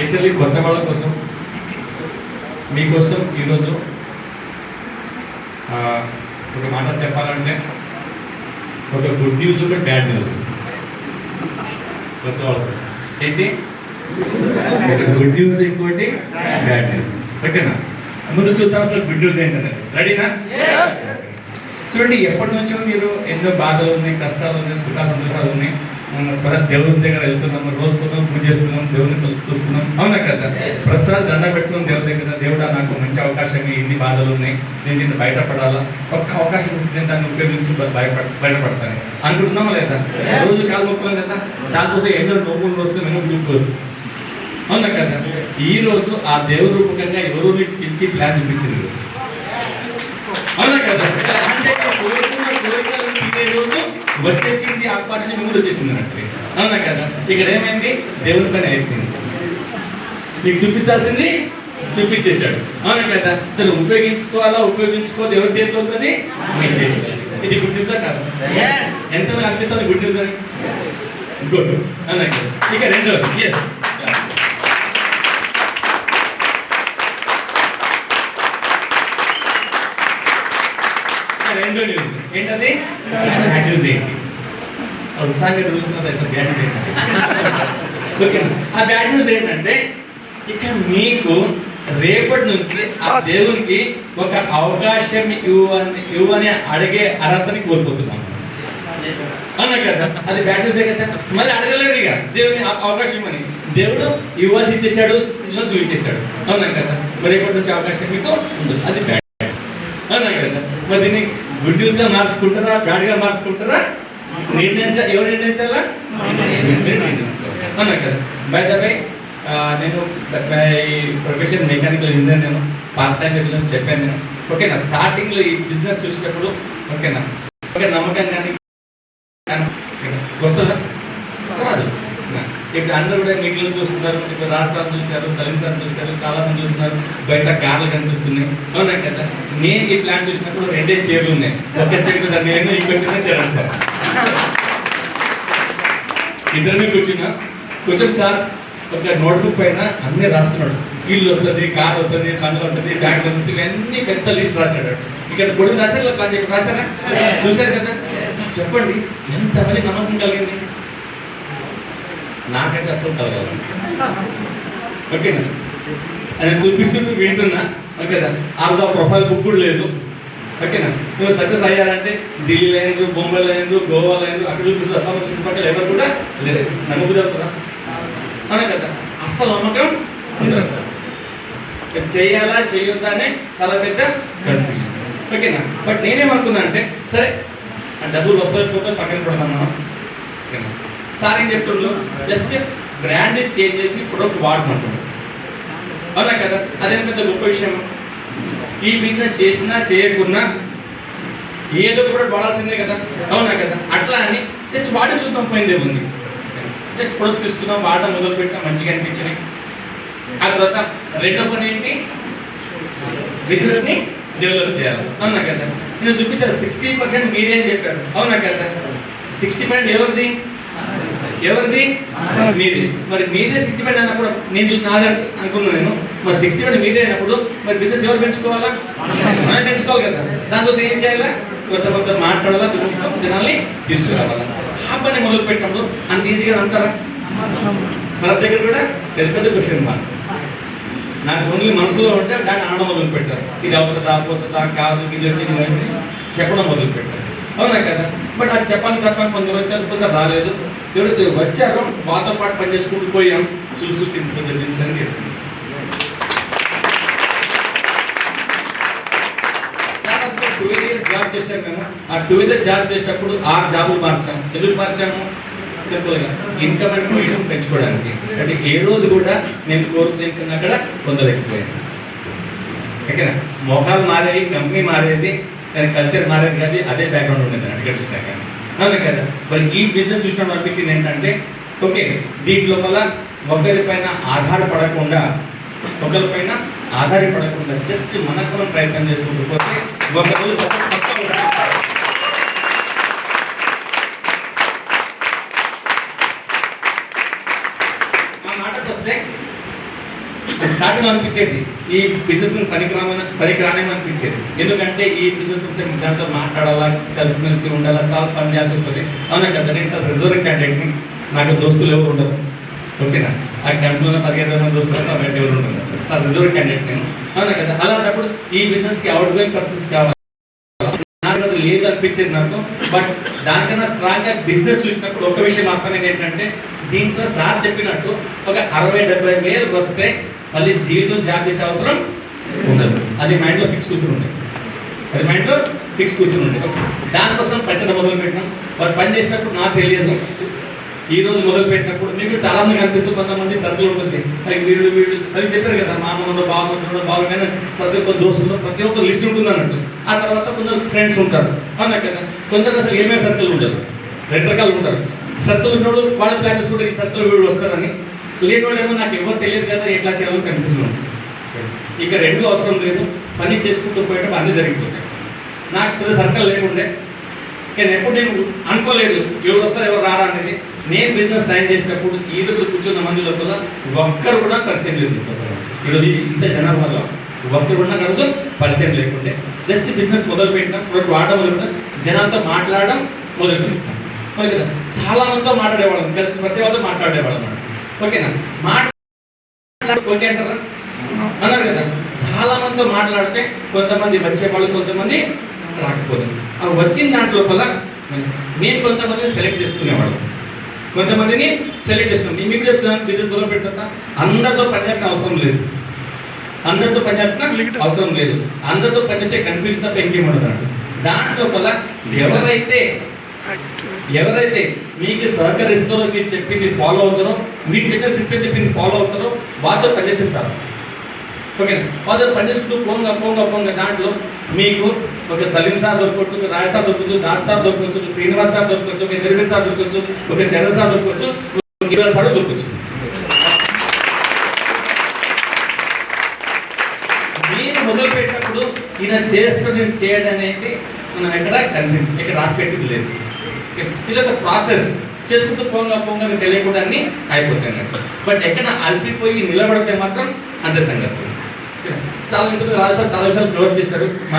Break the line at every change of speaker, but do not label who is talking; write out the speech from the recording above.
Specially కొత్త వాళ్ళ కోసం మీకోసం ఈరోజు ఒక మాట చెప్పాలంటే ఒక గుడ్ న్యూస్ ఒక బ్యాడ్ న్యూస్ కొత్త వాళ్ళ కోసం ఏంటి గుడ్ న్యూస్ ఇంకోటి బ్యాడ్ న్యూస్ ఓకేనా ముందు చూద్దాం అసలు గుడ్ న్యూస్ ఏంటనేది రెడీనా చూడండి ఎప్పటి నుంచో మీరు ఎన్నో బాధలు ఉన్నాయి కష్టాలు ఉన్నాయి సుఖ సంతోషాలు ఉన్నాయి దేవుని దగ్గర వెళ్తున్నాం రోజు పొద్దున పూజ చేస్తున్నాం దేవుని చూస్తున్నాం అవునా కదా ప్రసాద్ దండ పెట్టుకుని దేవుడి దగ్గర దేవుడా నాకు మంచి అవకాశం ఇన్ని బాధలు ఉన్నాయి నేను దీన్ని బయటపడాలా ఒక్క అవకాశం ఇస్తే నేను దాన్ని ఉపయోగించి బయటపడతాను అనుకుంటున్నామా లేదా రోజు కాలు మొక్కలం కదా దానికోసం ఎన్నో నవ్వులు వస్తుంది ఎన్నో గ్రూప్ వస్తుంది అవునా కదా ఈ రోజు ఆ దేవుడి రూపకంగా ఎవరు మీకు పిలిచి ప్లాన్ చూపించింది రోజు అవునా కదా అంటే కోరుకున్న కోరికలు తీరే రోజు వచ్చేసింది ఆత్మహత్య ముందు వచ్చేసింది అంటే అవునా కదా ఇక్కడ ఏమైంది దేవుని పని అయిపోయింది నీకు చూపించాల్సింది చూపించేశాడు అవునా కదా తను ఉపయోగించుకోవద్దు ఎవరి చేతిలో ఉంటుంది మీ చేతిలో ఇది గుడ్ న్యూసా కాదు ఎంతమంది అనిపిస్తుంది గుడ్ న్యూస్ అని గుడ్ అవునా కదా ఇక రెండోది ఎస్ రెండో న్యూస్ ఏంటది బ్యాడ్ న్యూస్ ఏంటి ఉత్సాహంగా చూస్తున్నారు అయితే బ్యాడ్ న్యూస్ ఏంటంటే ఓకే ఆ బ్యాడ్ న్యూస్ ఏంటంటే ఇక మీకు రేపటి నుంచి ఆ దేవునికి ఒక అవకాశం ఇవ్వని అడిగే అర్హతని కోల్పోతున్నాము అవునా కదా అది బ్యాడ్ న్యూసే కదా మళ్ళీ అడగలేరు ఇక దేవుని అవకాశం ఇవ్వని దేవుడు ఇవ్వాల్సి ఇచ్చేసాడు చూపించేశాడు అవునా కదా మరి రేపటి నుంచి అవకాశం మీకు ఉండదు అది బ్యాడ్ అవునా కదా మరి దీన్ని గుడ్ న్యూస్గా మార్చుకుంటారా బ్యాడ్గా మార్చుకుంటారా ఎవరు నిర్ణయించాలా నిర్ణయించుకోవాలి అవునా కదా బై ద వే నేను ఈ ప్రొఫెషన్ మెకానికల్ ఇంజనీర్ నేను పార్ట్ టైం వెళ్ళి చెప్పాను నేను ఓకేనా స్టార్టింగ్లో ఈ బిజినెస్ చూసేటప్పుడు ఓకేనా ఓకే నమ్మకం కానీ వస్తుందా రాదు ఇప్పుడు అందరూ కూడా మీటింగ్లు చూస్తున్నారు ఇప్పుడు రాష్ట్రాలు చూశారు సలీం సార్ చూశారు చాలా మంది చూస్తున్నారు బయట కార్లు కనిపిస్తున్నాయి అవునా కదా నేను ఈ ప్లాన్ చూసినప్పుడు 2 చైర్లు ఉన్నాయి ఒక చైర్ మీద నేను ఇంకో చిన్న చైర్ సార్ ఇద్దరిని కూర్చొని సార్ ఒక నోట్బుక్ పైన అన్నీ రాస్తున్నాడు ఇల్లు వస్తుంది కార్ వస్తుంది కండ్లు వస్తుంది బ్యాంక్ వస్తుంది ఇవన్నీ పెద్ద లిస్ట్ రాశాడు ఇక్కడ కొడుకు రాశారు ఇలా పని చెప్పి రాశారా చూశారు కదా చెప్పండి ఎంతమంది నమ్మకం కలిగింది నాకైతే అసలు కలగాలి ఓకేనా నేను చూపిస్తుంటూ వింటున్నా ఓకేనా ఆ ప్రొఫైల్ బుక్ కూడా లేదు ఓకేనా నువ్వు సక్సెస్ అయ్యారంటే ఢిల్లీ అయ్యారు బొంబాయిలో అయ్యారు గోవాలో అయ్యారు అక్కడ చూపిస్తుంది తప్ప చుట్టుపక్కల ఎవరు కూడా లేదు నమ్మకం జరుగుతుందా అవునా కదా అస్సలు నమ్మకం చేయాలా చేయొద్దా అనే చాలా పెద్ద కన్ఫ్యూజన్ ఓకేనా బట్ నేనేమనుకున్నా అంటే సరే డబ్బులు వస్తలేకపోతే పక్కన పెడతాను మనం ఓకేనా సార్ ఏం చెప్తుండ్రు జస్ట్ బ్రాండ్ చేంజ్ చేసి ప్రొడక్ట్ వాడమంటున్నాడు అవునా కదా అదేం పెద్ద గొప్ప విషయం ఈ బిజినెస్ చేసినా చేయకున్నా ఏదో కూడా వాడాల్సిందే కదా అవునా కదా అట్లా అని జస్ట్ వాడి చూద్దాం పోయిందే ఉంది జస్ట్ ప్రొడక్ట్ తీసుకుందాం వాడడం మొదలు పెట్టాం మంచిగా అనిపించినాయి ఆ తర్వాత రెండో పని ఏంటి బిజినెస్ని డెవలప్ చేయాలి అవునా కదా నేను చూపించాను 60% మీరే అని చెప్పారు అవునా కదా 60% ఎవరిది మీది మరి మీదే 60% అయినప్పుడు నేను చూసి నాదే అనుకున్నాను నేను మరి 60% మీదే అయినప్పుడు మరి బిజినెస్ ఎవరు పెంచుకోవాలా మనం పెంచుకోవాలి కదా దానికోసం ఏం చేయాలా కొత్త మాట్లాడాలా పిలుచుకోవాలి జనాల్ని తీసుకురావాలా ఆ పని మొదలు పెట్టినప్పుడు అంత ఈజీగా అంటారా మన దగ్గర కూడా పెద్ద క్వశ్చన్ మార్క్ నాకు ఓన్లీ మనసులో ఉంటే దాన్ని ఆడడం మొదలు పెట్టారు ఇది అవుతుందా కాదు ఇది వచ్చి చెప్పడం మొదలు పెట్టారు అవునా కదా బట్ అది చెప్పాలి కొందరు వచ్చారు కొందరు రాలేదు ఎవరైతే వచ్చారో వాళ్ళతో పాటు పని చేసుకుంటూ పోయాం చూస్తూ తింటుంది అని చెప్పి జాబ్ చేశాను మేము ఆ 2 ఇయర్స్ జాబ్ చేసేటప్పుడు 6 జాబులు మార్చాము ఎందుకు మార్చాము సింపుల్గా ఇన్కమ్ అండ్ పొజిషన్ పెంచుకోవడానికి అంటే ఏ రోజు కూడా నేను కోరుకున్న అక్కడ పొందలేకపోయాను ఓకేనా మొహాలు మారేవి కంపెనీ మారేది కానీ కల్చర్ మారేది కాదు అదే బ్యాక్గ్రౌండ్ ఉండేది ఇక్కడ చూసినాక అవునా కదా మరి ఈ బిజినెస్ చూసినప్పుడు అనిపించింది ఏంటంటే ఓకే దీంట్లో వల్ల ఒకరిపైన ఆధారపడకుండా జస్ట్ మనకు మనం ప్రయత్నం చేసుకుంటూ పోతే ఒక రోజు ఆ మాటకు వస్తే స్టార్టింగ్ అనిపించేది ఈ బిజినెస్ పనికిరానేమో అనిపించేది. ఎందుకంటే ఈ బిజినెస్ ఉంటే దాంతో మాట్లాడాలా, కలిసిమెలిసి ఉండాలా, చాలా పని చేయాల్సి వస్తుంది. అవునా కదా, నేను చాలా రిజర్వ్ క్యాండిడేట్ని, నాకు దోస్తులు ఎవరు ఉండరు. ఓకేనా, ఆ క్యాంప్లో 15 మంది దోస్తులు బయట ఎవరు ఉండరు. చాలా రిజర్వ్ క్యాండిడేట్ నేను. అవునా కదా, అలాంటప్పుడు ఈ బిజినెస్కి అవుట్ గోయింగ్ పర్సన్స్ కావాలి. నాకు అది లేదు అనిపించేది నాకు. బట్ దానికన్నా స్ట్రాంగ్గా బిజినెస్ చూసినప్పుడు ఒక విషయం అర్థమైంది ఏంటంటే, దీంట్లో సార్ చెప్పినట్టు ఒక 60-70 వేలు వస్తే మళ్ళీ జీవితం జాబ్ చేసే అవసరం ఉండదు. అది మైండ్లో ఫిక్స్ కూర్చుని ఉండే, అది మైండ్లో ఫిక్స్ కూర్చుని ఉండే. దానికోసం పెట్టడం మొదలు పెట్టినాం. వారు పని చేసినప్పుడు నాకు తెలియదు. ఈ రోజు మొదలు పెట్టినప్పుడు మీకు చాలా మంది కనిపిస్తుంది, కొంతమంది సర్కిల్ ఉంటుంది. మరి వీళ్ళు సరి చెప్పారు కదా, మామూలు బాగుందని ప్రతి ఒక్క దోస్తులు ప్రతి ఒక్క లిస్ట్ ఉంటుంది అన్నట్టు. ఆ తర్వాత కొందరు ఫ్రెండ్స్ ఉంటారు. అవునా కదా, కొందరు అసలు ఏమేమి సర్కిల్ ఉండదు, 2 రకాలు ఉంటారు. సర్కిల్ ఉన్నోడు వాళ్ళ ప్లాన్ చేసుకుంటే ఈ సర్కిల్ వీళ్ళు వస్తారని, లేని వాళ్ళు ఏమో నాకు ఎవరు తెలియదు కదా ఎట్లా చేయాలని కన్ఫ్యూజన్ ఉంటుంది. ఇక 2 అవసరం లేదు, పని చేసుకుంటూ పోయేటప్పుడు అన్నీ జరిగిపోతాయి. నాకు పెద్ద సర్కిల్ లేకుండే, కానీ ఎప్పుడు నేను అనుకోలేదు ఎవరు వస్తారు ఎవరు రారా అనేది. నేను బిజినెస్ స్టార్ట్ చేసేటప్పుడు ఈ దగ్గర కూర్చున్న మంది లోపల ఒక్కరు కూడా పరిచయం లేదు. ఈరోజు ఇంత జనాల వల్ల ఒక్కరు కూడా కనీసం పరిచయం లేకుంటే జస్ట్ బిజినెస్ మొదలు పెట్టినాం, ప్రొడక్ట్ వాడడం మొదలుపెట్టాం, జనాలతో మాట్లాడడం మొదలుపెట్టినాం. ఓకే కదా, చాలా మందితో మాట్లాడేవాళ్ళం, కలిసి ప్రతి వాళ్ళతో మాట్లాడేవాళ్ళం అన్నమాట. ఓకేనా, ఓకే అంటారా అన్నారు కదా. చాలా మందితో మాట్లాడితే కొంతమంది వచ్చేవాళ్ళు, కొంతమంది రాకపోతే ఆ వచ్చిన దాంట్లో లోపల నేను కొంతమందిని సెలెక్ట్ చేసుకునేవాళ్ళం, కొంతమందిని సెలెక్ట్ చేసుకున్నాను. మీకు చెప్తున్నాను, బిజినెస్ మొదలు పెట్టా అందరితో పనిచేసిన అవసరం లేదు, అందరితో పనిచేసిన అవసరం లేదు. అందరితో పనిచేస్తే కన్ఫ్యూజన్ తప్ప ఇంకేం ఉండదు. దాని లోపల ఎవరైతే మీకు సహకరిస్తారో, మీరు చెప్పింది ఫాలో అవుతారో, మీకు చెప్పిన సిస్టమ్ చెప్పింది ఫాలో అవుతారో వాళ్ళతో పనిచేస్తే చాలు. ఓకే, వాళ్ళతో పనిచేస్తూ పోంగా దాంట్లో మీకు ఒక సలీం సార్ దొరకవచ్చు, ఒక రాజ్ సార్ దొరకవచ్చు, దాస్ సార్ దొరకవచ్చు, ఒక శ్రీనివాస్ సార్ దొరకవచ్చు, ఒక నిర్మల్ సార్ దొరకవచ్చు, ఒక చంద్ర సార్ దొరకవచ్చు, ఒక కిరణ్ సార్ దొరకవచ్చు. నేను మొదలు పెట్టినప్పుడు ఈయన చేస్తూ నేను చేయడం అనేది మనం ఎక్కడ కనిపించింది, ఇక్కడ రాసి పెట్టింది లేదు. ఇది ఒక ప్రాసెస్, చేసుకుంటూ పోంగా తెలియకుండా అన్నీ అయిపోతాయి అన్నట్టు. బట్ ఎక్కడ అలసిపోయి నిలబడితే మాత్రం అంతే సంగతి. చాలా ఇంటి రాజు చాలా విషయాలు క్లోజ్ చేశారు.